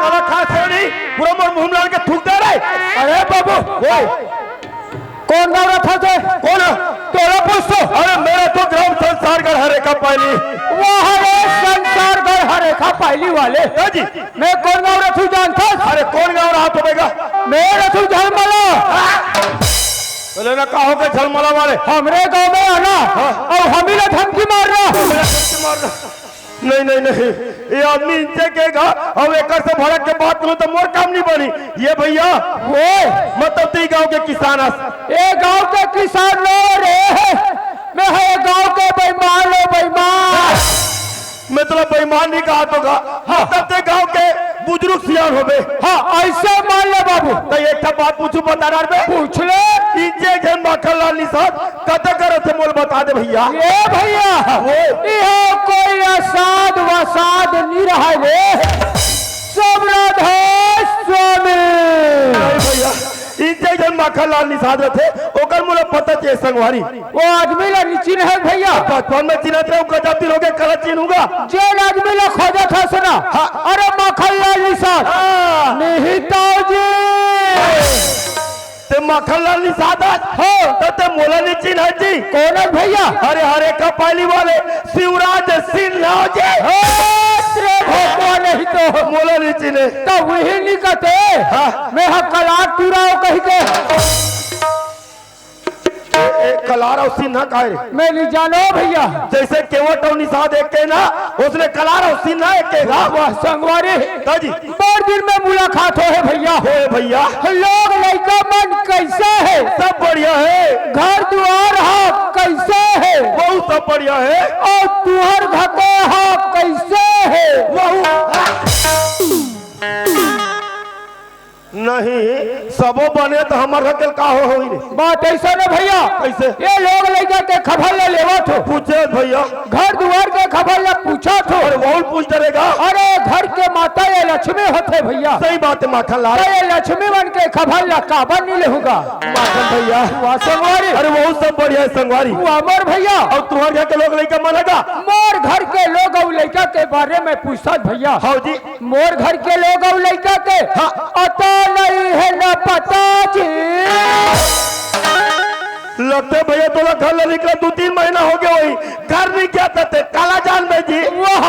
काला खाते नहीं पूरा मोर मुंह लाल के थूक दे रहे। अरे बाबू कौन गाँव रहा था? कौन तोरा पूछो? अरे मेरा तो ग्राम संसार गढ़ हरे का पाली। वो हरे संसार गढ़ हरे का पाली वाले जी। मैं कौन गाँव रथू जानता? अरे कौन गाँव रहा तुम्हेगा? मैं रथू झलमला। बोले ना कहो के झलमला वाले हमरे गाँव में आना और हम ही धमकी मारना। नहीं नहीं नहीं ये आदमी इनसे कहेगा और एक से भड़क के बात करूं तो मोर काम नहीं बनी। ये भैया वो मतलब ती गांव के किसान ये गांव के किसान लोग रे मैं है गांव के बेईमान लो बेईमान। मतलब बेईमान नहीं कहा तो मतलब ते गांव के बुजुर्ग सियान हो गए। हाँ ऐसे मान ले बाबू। तो एक बात पूछू बता रहा है पूछ ले। इनसे घेन माखन लाल निषाद कत करे थे मोल बता दे भैया। ये भैया ये कोई असाद वसाद नहीं रहा रे सब राधे स्वामी। भैया इनसे घेन माखन लाल निषाद थे ओकर मोला पता चे संगवारी वो आदमी ला निचिन है भैया। बचपन में चिन्हत रहे उनका जाति लोगे कल चिन्हूंगा जेल आदमी ला खोजा था सुना। अरे माखन लाल निषाद नहीं जी ते माखन लाल निषाद हो ते मोला नहीं चिन्ह जी। कौन है भैया? अरे हरे का पाली वाले शिवराज सिन्हा जी। नहीं तो मोला नहीं चिन्हे तो वही नहीं कहते। मैं कलार टूरा कही के कलार और सिन्हा का है मैं नहीं जानो भैया। जैसे केवट और निषाद एक के ना उसने कलार और सिन्हा एक के वह संगवारी जी बड़ दिन में मुलाकात हो है भैया। हो भैया लोग लड़का मन कैसे है? सब बढ़िया है। घर द्वार हा कैसे है? बहुत सब बढ़िया है। और तुहर घके हा कैसे है? नहीं सबो बने तो हमार हकल का हो बात ऐसा ना भैया। कैसे? ये लोग लड़का के खबर ले लेवा थो पूछे भैया घर द्वार के खबर ले पूछा थो। और बहुत पूछ डरेगा। अरे घर के माता ये लक्ष्मी होते भैया। सही बात है माखन लाल। ये लक्ष्मी बन के खबर ला काबा नहीं लेगा माखन भैया वह संगवारी। अरे बहुत सब बढ़िया है संगवारी। अमर भैया और तुम्हारे घर के लोग लड़का मानेगा? मोर घर के लोग और लड़का के बारे में पूछता भैया। हाँ जी मोर घर के लोग और लड़का के अता नहीं है न पता जी। लगते भैया तोला घर निकला 2-3 महीना हो गया वही घर नहीं क्या थे काला जान में जी। वाह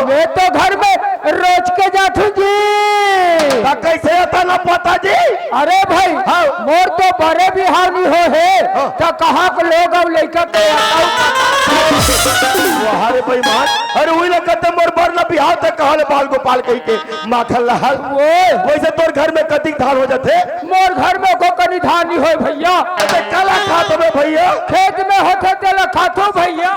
वे तो घर में रोज के जाठू जी। कैसे आता ना पता जी? अरे भाई मोर तो बड़े भी हाव नहीं हो है तो कहाँ के लोग अब लड़का के अरे बेईमान। अरे वही लोग कहते मोर बर ना बिहार तक कहा बाल गोपाल कही के माखन लाल वैसे तोर घर में कतिक धान हो जाते? मोर घर में को कनी धान नहीं हो भैया। काला खाते में भैया खेत में होते तेला खातो भैया।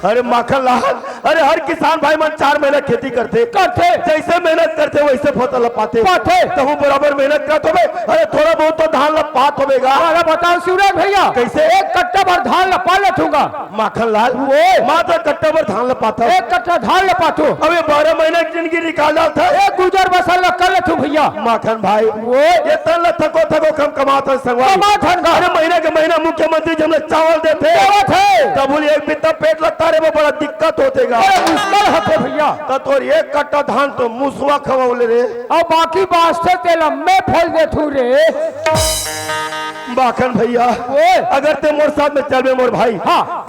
अरे माखन लाल अरे हर किसान भाई मन 4 महीना खेती करते जैसे मेहनत करते वैसे फसल पाते तो वो बराबर मेहनत करते हो। अरे थोड़ा बहुत तो धान लपात होगा। अरे बताओ शिवराज भैया कैसे? 1 कट्टा भर धान लपा लूंगा माखन लाल मात्र कट्टा भर धान लपाता 1 कट्टा धान लपातो। अब ये 12 महीने की जिंदगी निकाला था एक गुजर बसल कर लू भैया। माखन भाई ये तन थको थको कम कमाता संगवारी। अरे महीने के महीना मुख्यमंत्री जी हमें चावल देते तब बोली एक बित्ता पेट लगता रे वो बड़ा दिक्कत होतेगा मुश्किल होते भैया। तो तोर 1 कट्टा धान तो मुसवा खवाले रे और बाकी वास्ते तेल मैं फल देथू रे। माखन भैया अगर ते मोर साथ में चलबे मोर भाई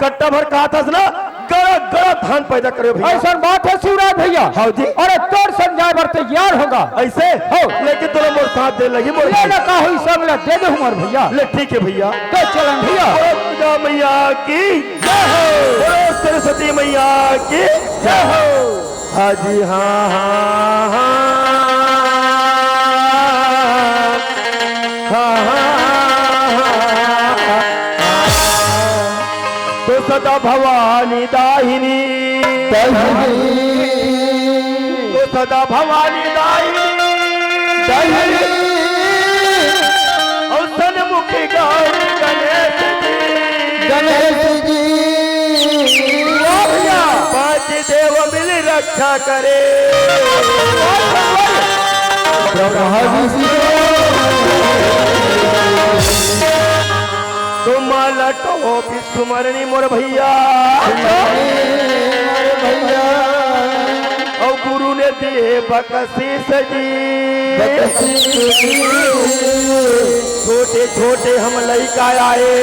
कट्टा भर कहा था ना गड़ा गड़ा धान पैदा करे भैया। ऐसा बात है शिवराज भैया। हाँ जी। अरे तोर समझाए बर तैयार होगा ऐसे हो लेकिन तोरा मोर साथ दे लगी मोर ना कहो सब ला दे दे मोर भैया। ले ठीक है भैया तो चलन भैया। दुर्गा मैया की जय हो सरस्वती मैया की जय हो। हाँ जी हाँ हाँ हाँ तो सदा भवानी दाहिनी तो सदा भवानी दाहिनी और सन्मुखी गौरी गणेश जी 5 देव मिल रक्षा करे। तुम लटो विस्मरणी मोर भैया और गुरु ने के दिए बकसीस जी, छोटे छोटे हम लड़का आए,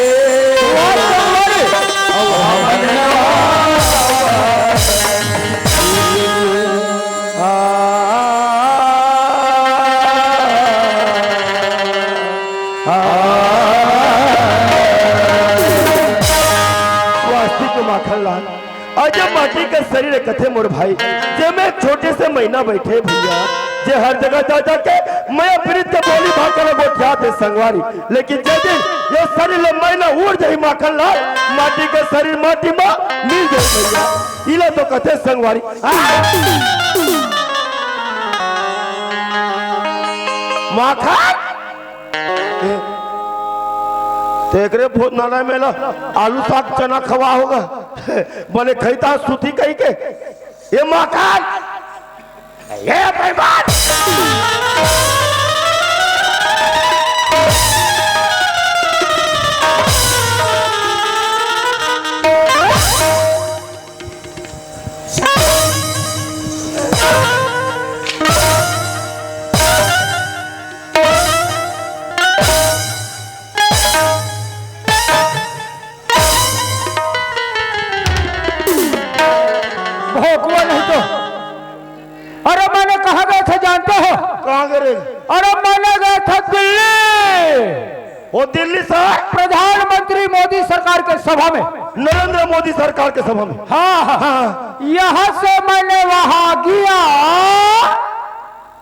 माखनलाल अजब माटी के शरीर कथे मोर भाई, जे मैं छोटे से महीना बैठे भैया, जे हर जगह जा जाके मैं अपनी बोली भाषा में बोझाते संगवारी, लेकिन जे दिन ये शरीर महीना उड़ जाई माखनलाल, माटी के शरीर माटी में मिल जाए भैया, इला तो कथे संगवारी। माखन तेरे भूत नाना मेला आलू साग चना खवा होगा बोले खैता सूती कही के ये मकान ये बेईमान जानते हो कहाँ गए? अरे मैंने गया था दिल्ली, वो दिल्ली से प्रधानमंत्री मोदी सरकार के सभा में, नरेंद्र मोदी सरकार के सभा में। हाँ हाँ, यहाँ से मैंने वहाँ गया,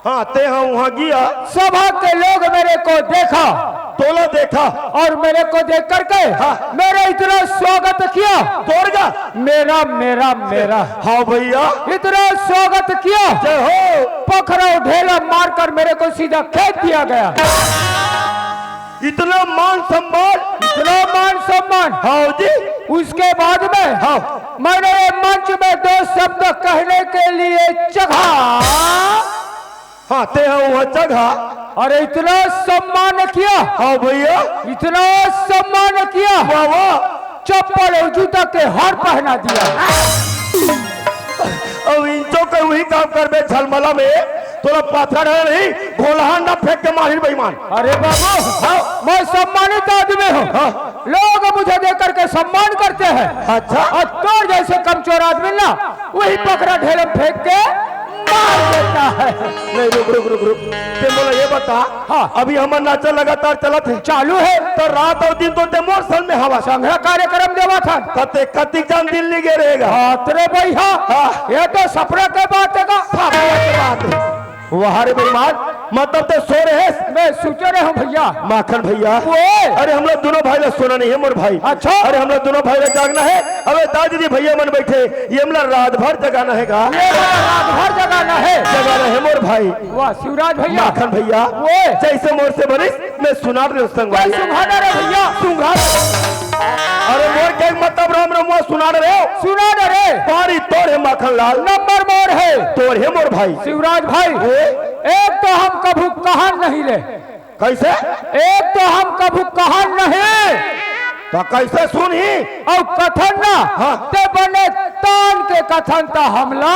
हाँ ते हाँ वहाँ गया, सभा के लोग मेरे को देखा, तोला देखा और मेरे को देख करके हाँ, मेरा इतना स्वागत किया, तोड़गा मेरा मेरा मेरा हाँ भैया इतना स्वागत किया, जय हो, पखरा ढेला मारकर मेरे को सीधा खेत दिया गया। इतना मान सम्मान हाँ जी। उसके बाद में हाँ, मैंने मंच में 2 शब्द कहने के लिए चढ़ा, हाँ ते हाँ वहाँ जगह, अरे इतना सम्मान किया, हाँ भैया इतना सम्मान किया, वाह चप्पल और जूता के हार पहना दिया। अब इंचो के वही काम कर बे झलमला में तोरा पाथर है नहीं, घोलहान ना फेंक के माहिर बेईमान। अरे बाबू हाँ, मैं सम्मानित आदमी हूँ, हाँ, लोग मुझे देख करके सम्मान करते हैं। अच्छा, और तो जैसे कमचोर आदमी ना वही पकड़ा ढेलम फेंक के मार देता है। नहीं रुक ते बोला ये बता हाँ, अभी हमारा नाचा लगातार चला थे चालू है, तो रात और दिन तो ते मोर सन में हवा संघ कार्यक्रम देवा था, कते कति जान दिल्ली गे रहेगा। हाँ तेरे भैया हाँ, ये तो सपना के बात है वहाँ रे बेईमान, मतलब तो सो रहे हैं। मैं सोच रहा हूँ भैया, माखन भैया अरे हम लोग दोनों भाई ने सोना नहीं है मोर भाई। अच्छा, अरे हम लोग दोनों भाई ने जागना है। अबे दादी जी भैया मन बैठे, ये हमला रात भर जगाना है का, रात भर जगाना है मोर भाई। वाह शिवराज भैया, माखन भैया जैसे मोर से बनिस मैं सुना रहे संगवारी सुंघाना रे भैया, अरे मोर के मतलब राम राम सुना रहे हो, सुना रे पारी तोड़ है माखन लाल, नंबर मोर है, तोड़ है मोर भाई शिवराज भाई। एक तो हम कभू कहा नहीं ले, कैसे एक तो हम कभू कहा नहीं तो कैसे सुनी, और कथन ना हाँ, ते बने तान के कथन था हमला।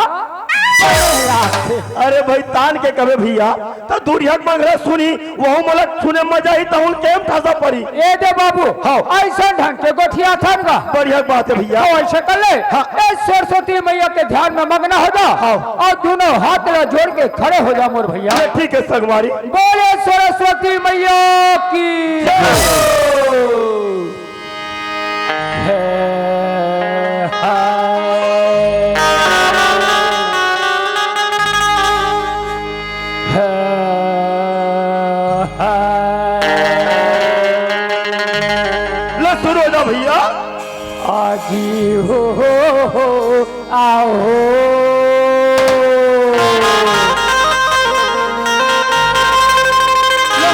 अरे भाई तान के कभी भैया तो दूरिया मंगरा सुनी वह मतलब सुने मजा ही तो केम ठासा पड़ी। ए दे बाबू हाँ, ऐसा ढंग के गोठिया था ना, बढ़िया बात है भैया, तो ऐसे कर ले हाँ, सरस्वती मैया के ध्यान में मग्न हो जा हाँ, और दोनों हाथ जोड़ के खड़े हो जा मोर भैया। ठीक है संगवारी, बोले सरस्वती मैया की शुरू हो जा भैया। आजी हो आओ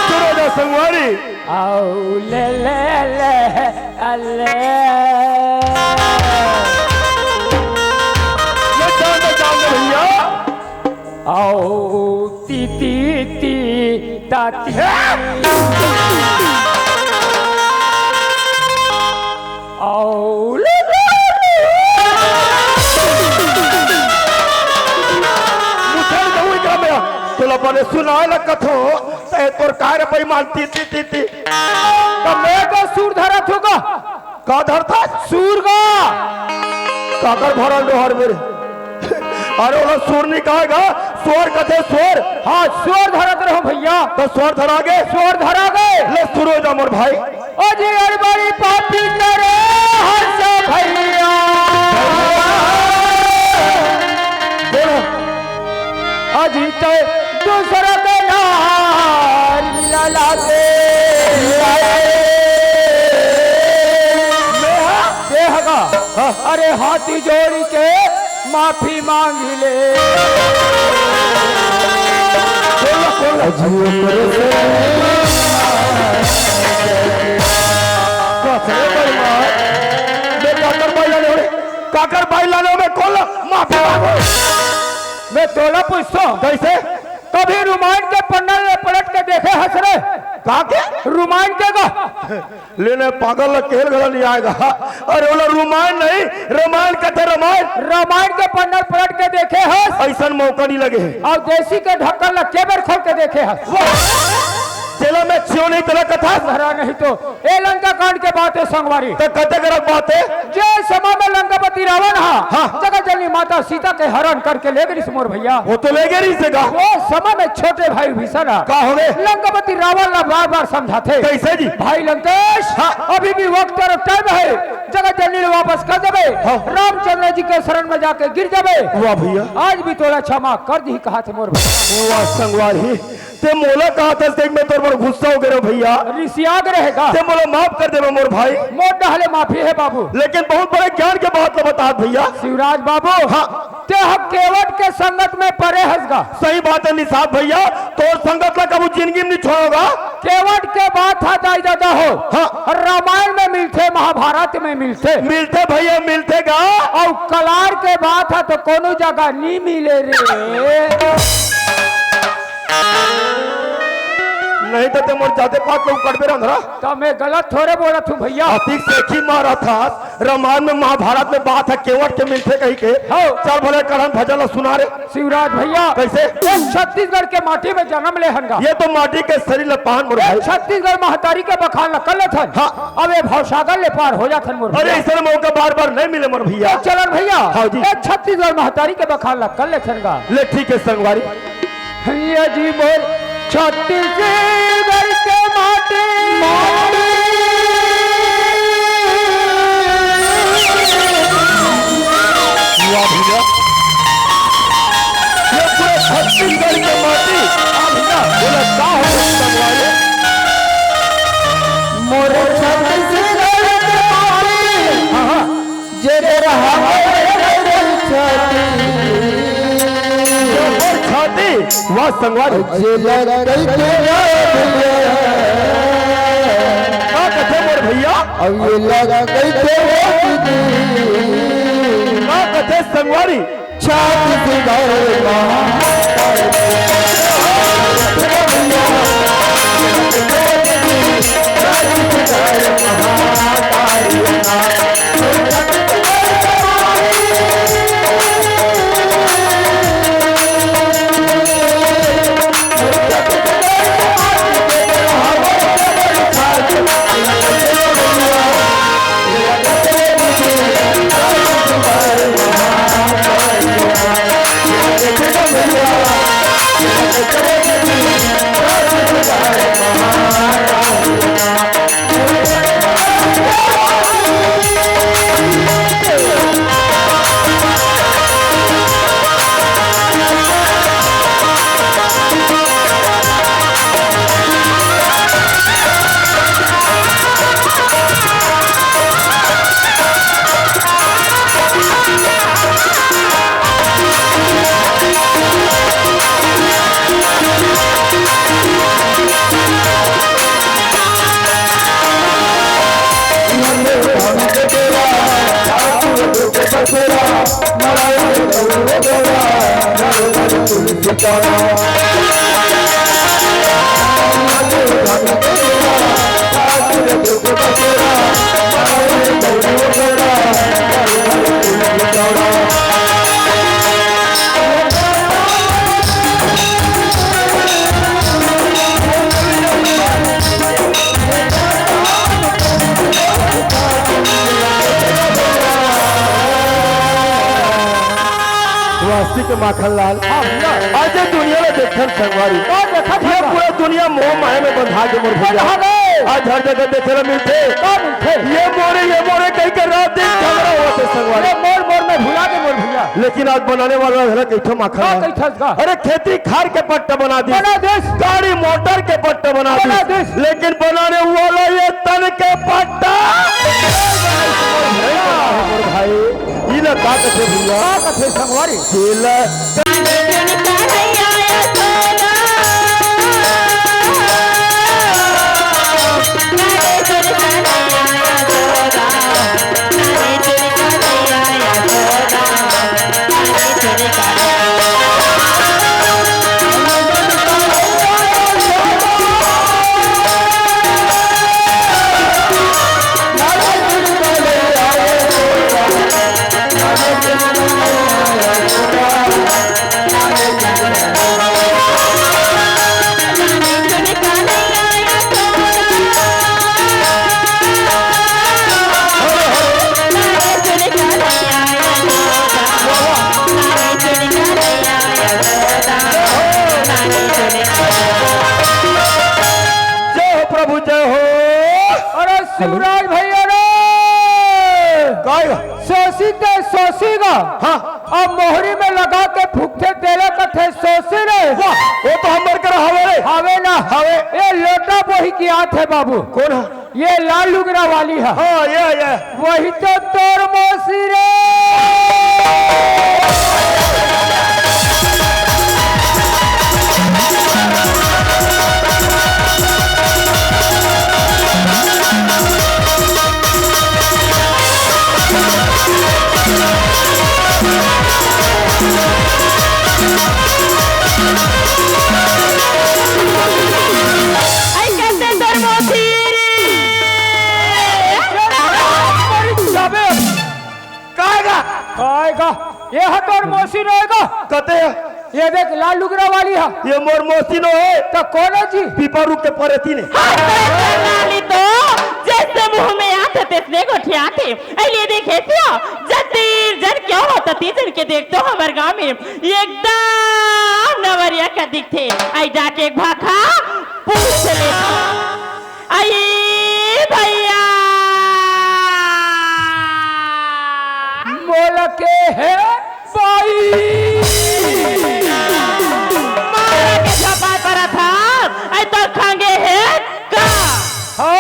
शुरू हो जा संगवारी, आओ ले अले भैया, आओ ती ताती आओ ले मुठर मने सुनाए ला कथो ते तोर कार बेईमान ती ती ती ती तो मैं तो सूर धरा थूगा का धरता सूर का काकर भरल डोहर मेरे अरे वो सूर निकालेगा स्वर कथे स्वर हाँ स्वर धरत रहो भैया तो स्वर धरा गे स्वर धरा गए ले शुरू हो जा मोर भाई अजी अरबड़ी पापी करे हर्ष भैया अजी तो दूसरा के नार ललाते अरे हाथी जोड़ी के माफी मांग ले काकर भाई लाने में कौन माफी मांगो मैं तोला पूछता हूँ कैसे कभी रुमाइन के पन्ना में पलट के देखे हंस रहे कहा के रुमाइन के का लेने पागल खेल गला नहीं आएगा अरे बोला रुमायण नहीं रामायण कहते रामायण के पन्ना पलट के देखे हंस ऐसा मौका नहीं लगे और देसी के ढक्कन ला केबर खोल के देखे हंस चलो मैं छियो नहीं तेरा कथा भरा नहीं तो ए लंका कांड के बात है संगवारी तो कते करक बात है जे समय में लंकापति रावण हाँ। जगह जननी माता सीता के हरण करके ले गई मोर भैया वो तो ले गए नहीं से का वो समय में छोटे भाई भीषण का हो गए लंकापति रावण ला बार बार समझाते कैसे जी भाई लंकेश हाँ। अभी भी वक्त और टाइम है जगह जननी वापस कर देवे हाँ। रामचंद्र जी के शरण में जाके गिर जावे वाह भैया आज भी तोड़ा क्षमा कर दी कहा थे मोर भैया वाह संगवारी ते मोला कहा था देख में तोर पर गुस्सा हो गया भैया ऋषियाग रहेगा ते मोला माफ कर दे मोर भाई मोट डहले माफी है बाबू लेकिन बहुत बड़े ज्ञान के बात तो बता भैया शिवराज बाबू हाँ ते हम केवट के संगत में परे हंसगा सही बात है निसाब भैया तो संगत ला कबू जिंदगी में नहीं छोड़ोगा केवट के बात था दाई दादा हो हाँ रामायण में मिलते महाभारत में मिलते भैया मिलते गा और कलार के बात है तो कोनो जगह नहीं मिले रे नहीं तो ते मोर जाते पाक लोग कटबे रहा तो मैं गलत थोड़े बोला तू भैया अतिक से की मारा था रामायण में महाभारत में बात है केवट के मिलते कहीं के चल भले करण भजन सुना रे शिवराज भैया कैसे छत्तीसगढ़ के माटी में जन्म ले हनगा ये तो माटी के शरीर ले पान मोर भाई छत्तीसगढ़ महतारी के बखान कर लेथन हाँ। अब ये भवसागर ले पार हो जाथन मोर अरे ऐसे मौका बार बार नहीं मिले मोर भैया चलन भैया हाँ जी। छत्तीसगढ़ महतारी के बखान कर लेथन गा ले ठीक है संगवारी ये जी बोल छत्तीसगढ़ के माटी ये पूरे छत्तीसगढ़ के माटी बोला का हो संगवारी मोर छत्तीसगढ़ के माटी जे रहा छाती वाह संगवारी का कथे मोर भैया अब ये लगा गई थे का कथे संगवारी स्वास्थ्य के माखन लाल आज ये दुनिया में देखन संगवारी ये पूरा दुनिया मोह माया में बंधा के मोर भैया आज हर जगह देखे ला मिलते ये मोरे कहीं कर रात दिन झगड़ा होते संगवारी मोर मोर में भुला के मोर भैया लेकिन आज बनाने वाला है कैठो माखन अरे खेती खार के पट्टा बना दी गाड़ी मोटर के पट्टा बना दी लेकिन बनाने वाला ये तन के पट्टा भाई इला का कथे भैया कथे संगवारी इला शिवराज भैया रे सोसीगा हाँ अब मोहरी में लगा के फुकते तेरे कथे सोसी रे वो तो हम कर हवे ना हवे ये लोटा वही की आत है बाबू कौन है ये लाल लुगरा वाली है हाँ ये वही तो तोर मौसी रे ये हटोर मौसी रहेगा कते ये देख लाल लुगरा वाली है ये मोर मौसी नो है तो कौन है जी पीपरू के परेती ने तो जैसे मुंह में आते तेसने गोठियाते अली देखे थियो जतीर जन क्यों होता तीजन के देख तो हमारे गांव में एकदम नवरिया का दिखते आई जाके एक भाखा पूछ ले आई भैया बोल के है भाई मारा के झपा पड़ा था आई तो खांगे है का हो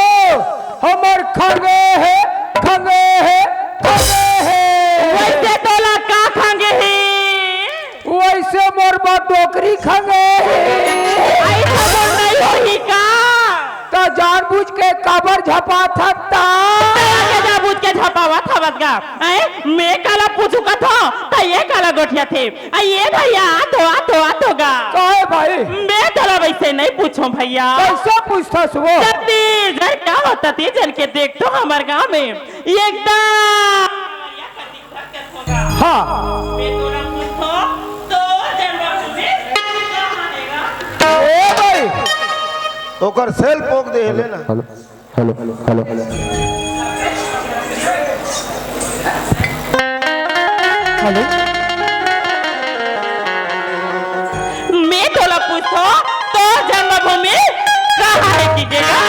हमर खंगे है वैसे तोला का खांगे है वैसे मोर बा डोकरी खंगे आई खबर नहीं होई का तो जानबूझ के काबर झपा थकता बुझ के झपावा था बसगा मैं काला पूछू का था तो ये काला गोठिया थे ये भैया तो गा कहे भाई मैं तोला वैसे नहीं पूछो भैया कैसे पूछता सुबह जब क्या होता थी जन के देख तो हमारे गांव में एकदम हाँ मैं तोला पूछो तो जनवा में क्या मानेगा ए भाई ओकर सेल पोक दे लेना हेलो मैं तोला पूछो तो जन्मभूमि कहाँ है कीजिएगा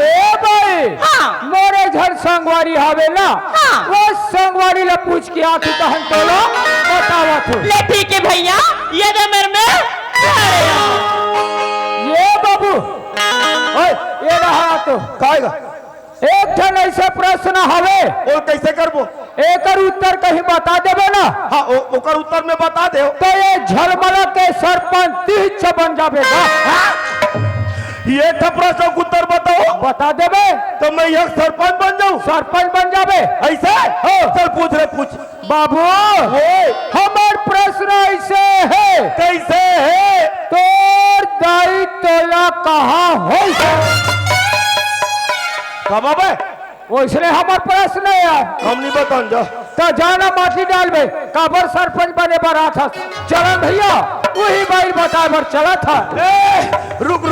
ए भाई हाँ। मोरे घर संगवारी हवे ना हाँ। वो संगवारी ला पूछ के आखी कहन तोलो बतावा तू ले ठीक है भैया ये नंबर में ये बाबू ओए ये रहा तो काएगा एक ठन ऐसे प्रश्न हवे और कैसे करबो एकर उत्तर कहीं बता देबे ना हाँ ओकर उत्तर में बता दे तो ये झलमला के सरपंच तीच बन जाबेगा ये था प्रश्न का उत्तर बताओ बता देबे तो मैं यह सरपंच बन जाऊं सरपंच बन जाबे ऐसे चल पूछ रे पूछ बाबू हमार प्रश्न ऐसे है कैसे है तोर दाई तोला कहाँ हो कब अबे वैसे हमार प्रश्न है यार हम नहीं बताऊं जा तो जाना माटी डालबे काबर सरपंच बने बड़ा था चलन भैया वही बाई बताए बर चला था रुक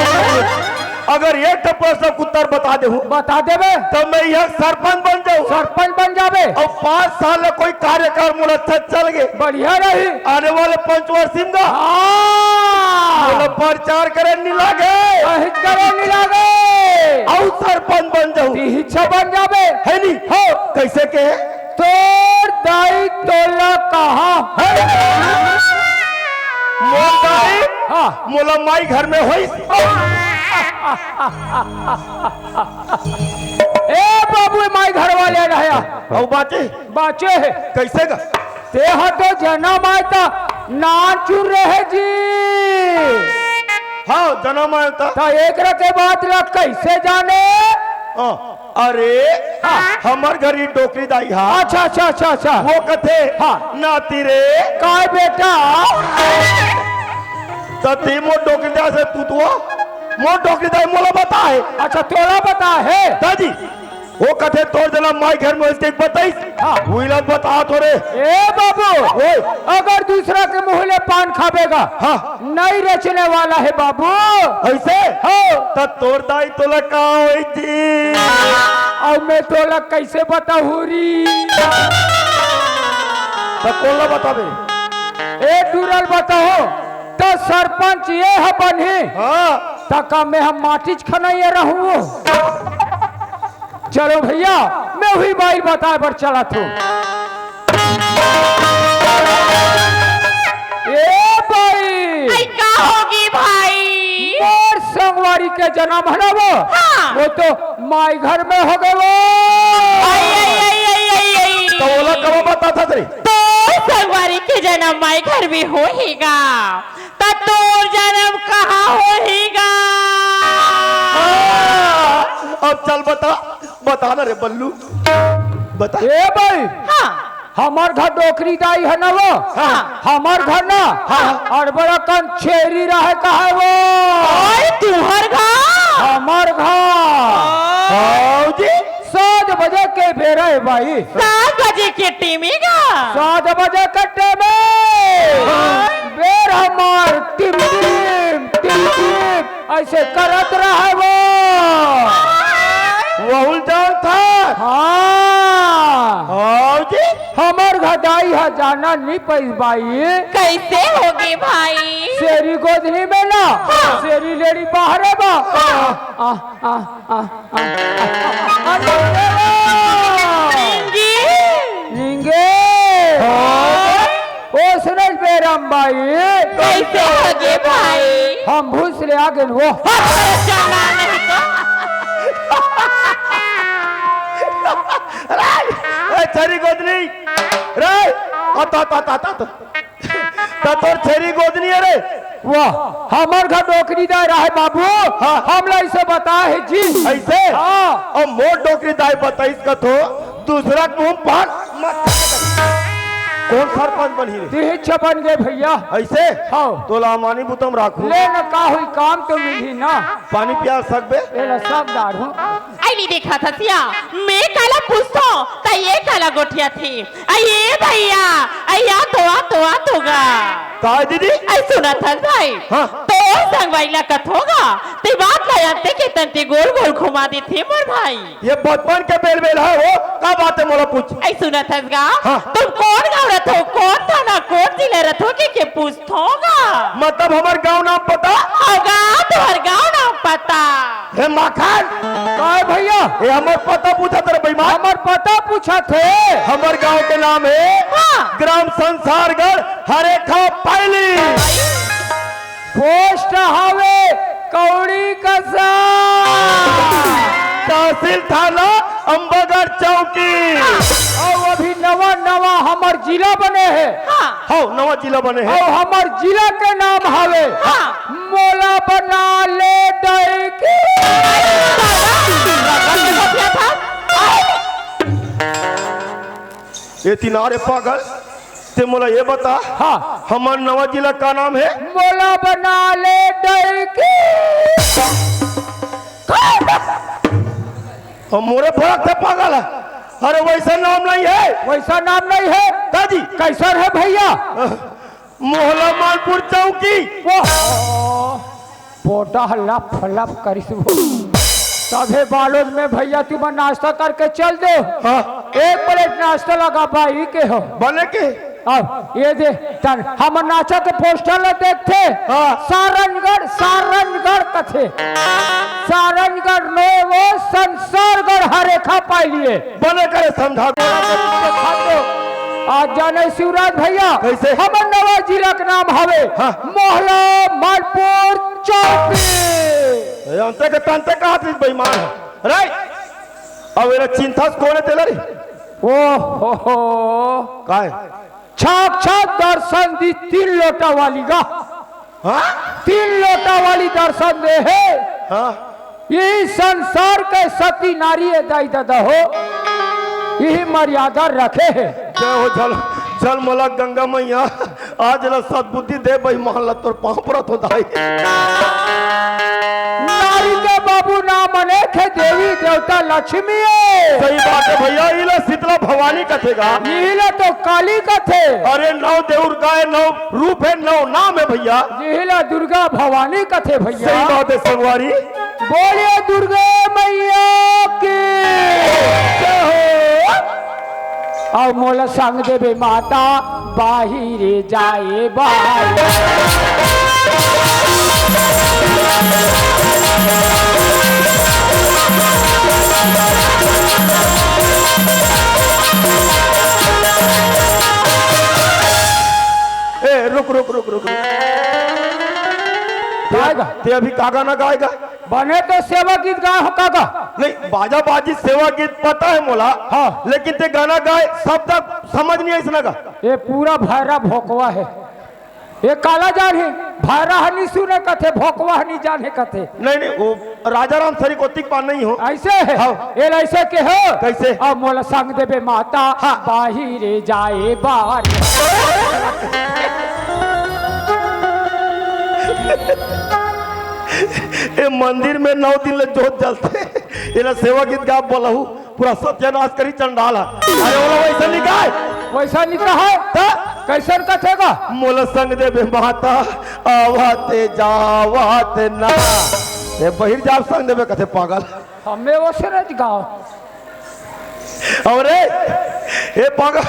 अगर एक तो प्रश्न का उत्तर बता दे बता देवे तो मैं यह सरपंच बन जाऊँ सरपंच बन जावे और 5 साल में कोई कार्यक्रम मोला अच्छा चल गए बढ़िया रही आने वाले पंचवर्षीय का हाँ प्रचार करे नहीं लागे अहित करे नहीं लागे और सरपंच बन जाऊँ इच्छा बन जावे है नहीं हो कैसे के तोर दाई तोला कहा हाँ मोला माई घर में होई ए बाबू माई घर वाले रहया और बाचे है कैसे का ते हटो जन्म आयता नाचू रहे जी हाँ जन्म आया तो एक रखे बात लग कैसे जाने अरे हमार घरी डोकरी दाई हा अच्छा अच्छा अच्छा अच्छा वो कथे हाँ। नाती रे काय बेटा तती मो डोकरी दाई से तू मो डोकरी दाई मोला बता है अच्छा तोला बता है दादी वो कथे तोर जना माई घर में इसके बताई हाँ वहीला बता थोड़े ए बाबू अगर दूसरा के मुँह पान खावेगा हाँ नहीं रचने वाला है बाबू ऐसे हो तो तोर दाई तोला का होई थी और मैं तोला कैसे बताऊँ री तो कोला बतावे ए डूरल बताओ तो सरपंच ये है बनी हाँ तका मैं हम माटिच खनाइए रहूं चलो भैया मैं वही बाइल बताए पर चला थू ए भाई आई का होगी भाई मोर संगवारी के जन्म है ना हाँ। वो तो माई घर में हो गए वो आई आई आई आई आई आई तो बोला कब बता था तेरी तो संगवारी के जन्म माई घर में होएगा तो तोर जन्म कहाँ होएगा अब चल बता ना रे बल्लू बता ए भाई हाँ हमार घर डोकरी दाई है ना वो हाँ। हमार घर ना और बड़ा कन छेरी रहे कहा वो और तुहर घर हमार घर जी 7 बजे के बेरा है भाई 7 बजे के टीमेगा 7 बजे कट्टे में बेर हमार टिम टिम ऐसे करत रहे वो उल्टा था हाँ जी हमार घदाई है जाना नहीं पैस भाई कैसे होगी भाई शेरी गोदनी में ना शेरी लेडी बाहर है बा निंगे ओ सुनल बेरम भाई कैसे होगी भाई हम भूस ले आगे वो चला नहीं तो छरी गोदनी रे आता तोर छरी गोदनी है रे वाह हमार घर डोकरी दाई रहे बाबू हम लोग इसे बता है जी ऐसे हाँ और मोर डोकरी दाई बताइस कथो दूसरा मुंह पान मत कौन सरपंच बनी रे तिहिच बन गए भैया ऐसे हाँ तो लामानी बुतम राखू ले न का हुई काम तो मिली ना पानी पिया सकबे एला सब दाढ़ू आई नहीं देखा था सिया मैं काला पूछतो तो ये काला गोठिया थी ये भैया अया तो गा का दीदी आई सुना था भाई हाँ। तो संगवाई ला कथ होगा ते बात लाते के तंते गोल गोल घुमा दी थी मोर भाई ये बचपन के बेल बेल है वो का बात है मोला पूछ आई सुना था गा हाँ। तुम कौन गाँव रथ हो कौन थाना कौन जिले रथ हो के पूछतोगा मतलब हमार गांव नाम पता होगा तुम्हार गाँव नाम पता हे माखन काय भैया ये हमार पता पूछा तेरे बेईमान हमार पता पूछा थे हमार गांव के नाम है हाँ। ग्राम संसारगढ़ हरेखा पायली पोस्ट हवे कौड़ी कसा तहसील थाना अंबागढ़ चौकी और अभी नवा नवा हमार जिला बने है हाँ हो नवा जिला बने हैं और हमार जिला के नाम हवे हाँ। मोला बना ले डर के ये तिनारे पागल ते मोला ये बता हाँ हमार नवा जिला का नाम है मोला बना ले डर के और मोरे फरक से पागल है अरे वैसा नाम नहीं है वैसा नाम नहीं है दादी कैसा है भैया मोहल्ला मालपुर चौकी वो पोटा लप लप करिस तभे बालोद में भैया तुम नाश्ता करके चल दो। हाँ। 1 प्लेट नाश्ता लगा भाई के हो बने के अब ये दे तन हम नाचा के पोस्टर में देखते। हाँ। सारंगगढ़ कथे सारंगगढ़ में वो संसारगढ़ हरेखा पाई लिए बने करे समझा आज जाने शिवराज भैया कैसे? हमर नवा जिला के नाम हवे हाँ। मोहला मालपुर चौकी। अंते के तंते कहा थी बेईमान है रे अब एरा चिंता कोने तेला रे ओ हो काय छाक दर्शन दी 3 लोटा वाली का। हाँ 3 लोटा वाली दर्शन दे है। हाँ यही संसार के सती नारी दाई दादा हो यही मर्यादा रखे है। जय हो जल मला गंगा मैया आज ला सद्बुद्धि दे बेईमान ला तोर पांव परत होता है। नारी के बाबू नाम अनेक है देवी देवता लक्ष्मी है। सही बात है भैया इला शीतला भवानी कथेगा यही तो काली कथे। अरे 9 देवर का है 9 रूप है 9 नाम है भैया। यही दुर्गा भवानी कथे भैया। सही बात है संगवारी बोलिए दुर्गा मैया की जय हो। और मोला संग देवे माता बाहिरे जाए बाहर ए रुक गाएगा ते अभी का गाना गाएगा बने तो सेवा गीत गाए हो काका। नहीं बाजा बाजी सेवा गीत पता है मोला हाँ। लेकिन ते गाना गाए सब तक समझ नहीं ऐसा का ये पूरा भैरा भोकवा है ये काला जान है भैरा हनी सुने कथे भोकवा हनी जाने कथे। नहीं वो राजा राम सरी कोतिक पान नहीं हो ऐसे है हाँ। ये ऐसे के हो कैसे? अब मोला संग देवे माता हाँ। बाहिरे जाए बाहर ए मंदिर में 9 दिन ले जोत जलते इला सेवा गीत गा बोलहु पूरा सत्यानाश करी चंडाला अरे बोला वैसा नहीं गाए वैसा निकला है कैसन कथेगा मोला संग दे माता आवाते जावाते ना ये बहिर जाब संग देवे कथे पागल हमें वो से रज गाओ अरे ए पागल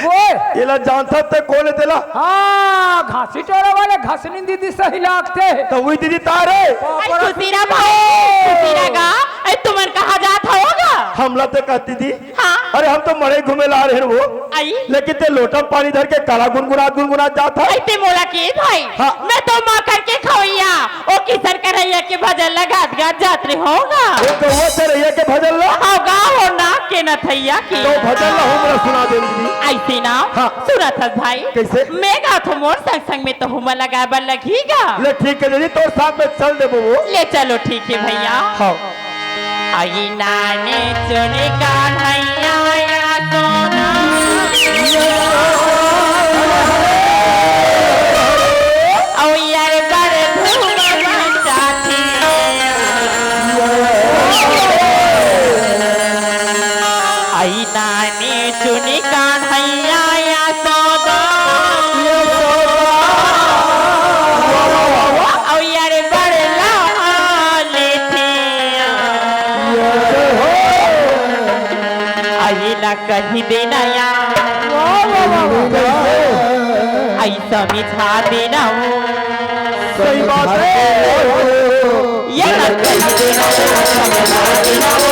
वो इला जानता ते कोले तेला हाँ घासी टोरा वाले घासनी दीदी सही लागते तो वही दीदी तारे सुतीरा भाई सुतीरा गा तुमन कहा जात होगा हमला ते कहती थी हाँ। अरे हम तो मरे घूमे ला रहे हैं वो आई लेकिन ते लोटा पानी धर के काला गुनगुनात जाता है ऐसे मोला के भाई हाँ। मैं तो माँ करके खवैया ओ किसर करैया के भजन लगात गात जात्री होगा ये तो वो तेरे के भजन ला होगा हो ना के न थैया की तो भजन ला हमरा सुना दे दीदी ऐसे ना हाँ। सुना था भाई कैसे? मैं गा तो मोर संग संग में तो हुमा लगाबर लगीगा ले ठीक है दीदी तोर साथ में चल दे वो ले चलो ठीक है भैया हाँ आई नाने चुने कान्हैया या सोना औ यार बर धूम चाची आई नाने चुने कान्हैया या सोना औ यार बर लाले थे आईला कही देना या ऐसा मिठा देना हो सही बात है ये ना कही देना समझा देना हो